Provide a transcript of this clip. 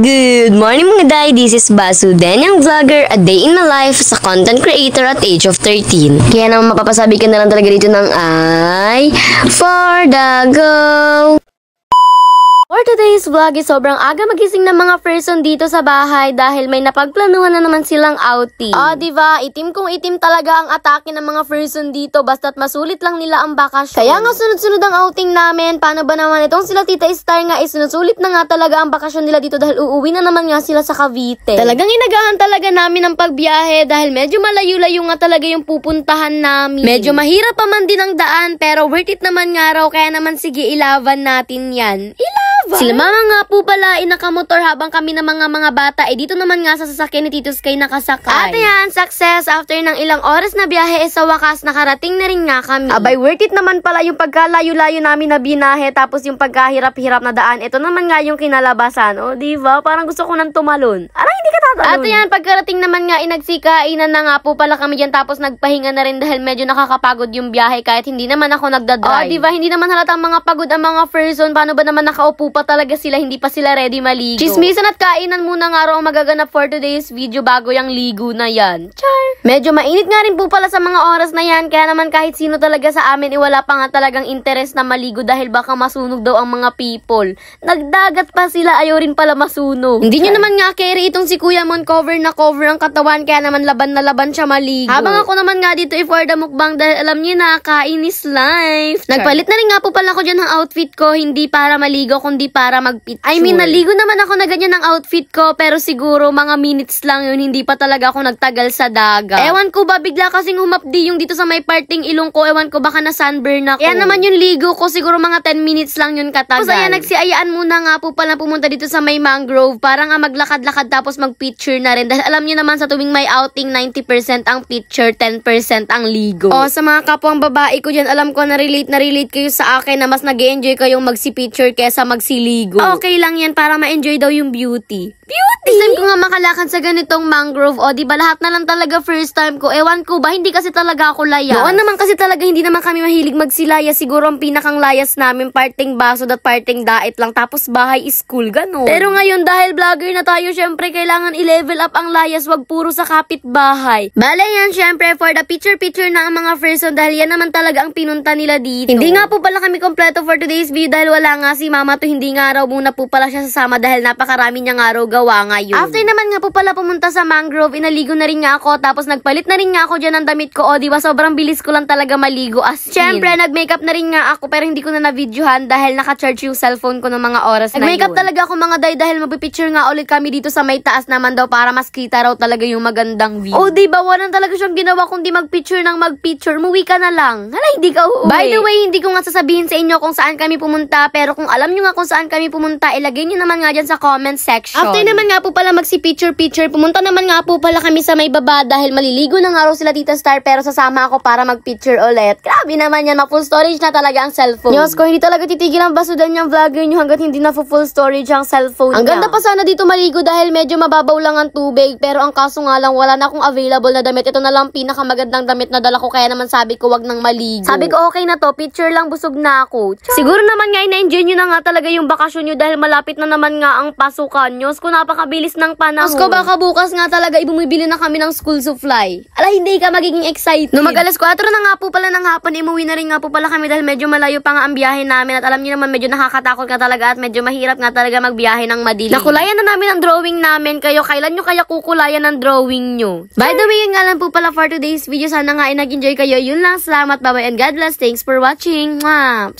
Good morning mga day, this is Basu, Danyang Vlogger, a day in my life sa content creator at age of 13. Kaya naman mapapasabi ka na lang talaga dito ng ay for the go! For today's vlog is sobrang aga magising ng mga person dito sa bahay dahil may napagplanuhan na naman silang outing. Diba? Itim kung itim talaga ang atake ng mga person dito basta't masulit lang nila ang bakasyon. Kaya nga sunod-sunod ang outing namin. Paano ba naman itong sila Tita Star nga sinusulit na nga talaga ang bakasyon nila dito dahil uuwi na naman nga sila sa Cavite. Talagang inagahan talaga namin ang pagbiyahe dahil medyo malayo-layo nga talaga yung pupuntahan namin. Medyo mahirap pa man din ang daan pero worth it naman nga raw kaya naman sige ilaban natin yan. Sila mama nga po pala inakamotor habang kami ng mga bata dito naman nga sa sasakyan ni Tito Sky nakasakay. At yan, success after ng ilang oras na biyahe sa wakas nakarating na rin nga kami. Abay worth it naman pala yung pagkalayo-layo namin na binahe tapos yung pagkahirap-hirap na daan. Ito naman nga yung kinalabasan. O diba? Parang gusto ko nang tumalon. Aray hindi ka tatalon. At yan, pagkarating naman nga inagsikainan na nga po pala kami dyan tapos nagpahinga na rin dahil medyo nakakapagod yung biyahe kahit hindi naman ako nagdadrive. Diba? Hindi naman halatang mga pagod ang mga person. Paano ba naman nakaupo pa talaga sila, hindi pa sila ready maligo. Chismisan at kainan muna nga raw ang magaganap for today's video bago yung ligo na yan. Char! Medyo mainit nga rin po pala sa mga oras na yan, kaya naman kahit sino talaga sa amin wala pa nga talagang interes na maligo dahil baka masunog daw ang mga people. Nagdagat pa sila, ayaw rin pala masunog. Hindi nyo naman nga carry itong si Kuya Mon cover na cover ang katawan, kaya naman laban na laban siya maligo. Habang ako naman nga dito for the mukbang dahil alam nyo na, kainis life. Nagpalit na rin nga po pala ako dyan ng outfit ko, hindi para maligo kundi para mag-picture. I mean, naligo naman ako na ganyan ng outfit ko, pero siguro mga minutes lang yun, hindi pa talaga ako nagtagal sa dagat. Ewan ko ba, bigla kasing humapdi yung dito sa may parting ilong ko, ewan ko baka na sunburn ako. Kaya naman yung ligo ko, siguro mga 10 minutes lang yun katagal. Tapos ayan, nagsiayaan muna nga po pala pumunta dito sa may mangrove, para nga maglakad-lakad tapos mag-picture na rin. Dahil alam nyo naman sa tuwing may outing, 90% ang picture, 10% ang ligo. Sa mga kapwang babae ko dyan, alam ko na relate kayo sa akin na mas nag-e-enjoy kayong magsi-picture kesa magsiligo. Okay lang yan para ma-enjoy daw yung beauty. This time ko nga makalakad sa ganitong mangrove. Diba lahat na lang talaga first time ko. Ewan ko ba, hindi kasi talaga ako laya. Noon naman kasi talaga hindi naman kami mahilig magsilaya. Siguro ang pinakang layas namin, parting baso at parting dait lang. Tapos bahay school, ganun. Pero ngayon dahil vlogger na tayo, syempre kailangan i-level up ang layas. Wag puro sa kapitbahay. Bale yan, syempre for the picture na ang mga person dahil yan naman talaga ang pinunta nila dito. Hindi nga po pala kami kompleto for today's video dahil wala nga si mama to. Hindi nga raw muna po pala siya sasama dahil napakarami niya nga raw gawa ngayon. After naman nga po pala pumunta sa mangrove, inaligo na rin nga ako tapos nagpalit na rin nga ako dyan ng damit ko. Diba sobrang bilis ko lang talaga maligo as in. Syempre nag-makeup na rin nga ako pero hindi ko na na-videohan dahil naka-charge yung cellphone ko ng mga oras na yun. Nag-makeup talaga ako mga day dahil magpipicture nga ulit kami dito sa may taas naman daw para mas kita raw talaga yung magandang view. Diba walang talaga siyang ginawa kundi mag-picture ng mag-picture. Muwi ka na lang. Hala, hindi ka uuwi. By the way, hindi ko nga sasabihin sa inyo kung saan kami pumunta pero kung alam nyo nga kung saan kami pumunta, ilagay nyo naman nga dyan sa comment section. After naman nga po pala magsi-picture, pumunta naman nga po pala kami sa may baba dahil maliligo na nga raw sila Tita Star pero sasama ako para mag-picture ulit. Grabe naman yan, ma-full storage na talaga ang cellphone. Diyos ko, hindi talaga titigil ang basudan niyang vlogger niyo hanggat hindi na full storage ang cellphone niya. Ang ganda pa sana dito maligo dahil medyo mababaw lang ang tubig pero ang kaso nga lang wala na akong available na damit. Ito na lang pinakamagandang damit na dala ko kaya naman sabi ko wag nang maligo. Sabi ko okay na to, picture lang busog na ako. Siguro naman nga ina-enjoy nyo na nga talaga yung bakasyon nyo dahil malapit na naman nga ang pasukan nyo. Ko napakabilis ng panahon. Ko baka bukas nga talaga ibumibili na kami ng school supply. Hindi ka magiging excited. No mag-alas 4 na nga po pala ng hapon, imuwi na rin nga po pala kami dahil medyo malayo pa nga ang biyahe namin at alam niyo naman medyo nakakatakot nga talaga at medyo mahirap nga talaga magbiyahe ng madilim. Nakulayan na namin ang drawing namin. Kailan nyo kaya kukulayan ang drawing nyo? By the way, yun nga lang po pala for today's video. Sana nga nag-enjoy kayo. Yun lang. Salamat. Bye-bye and God bless. Thanks for watching. Mwah!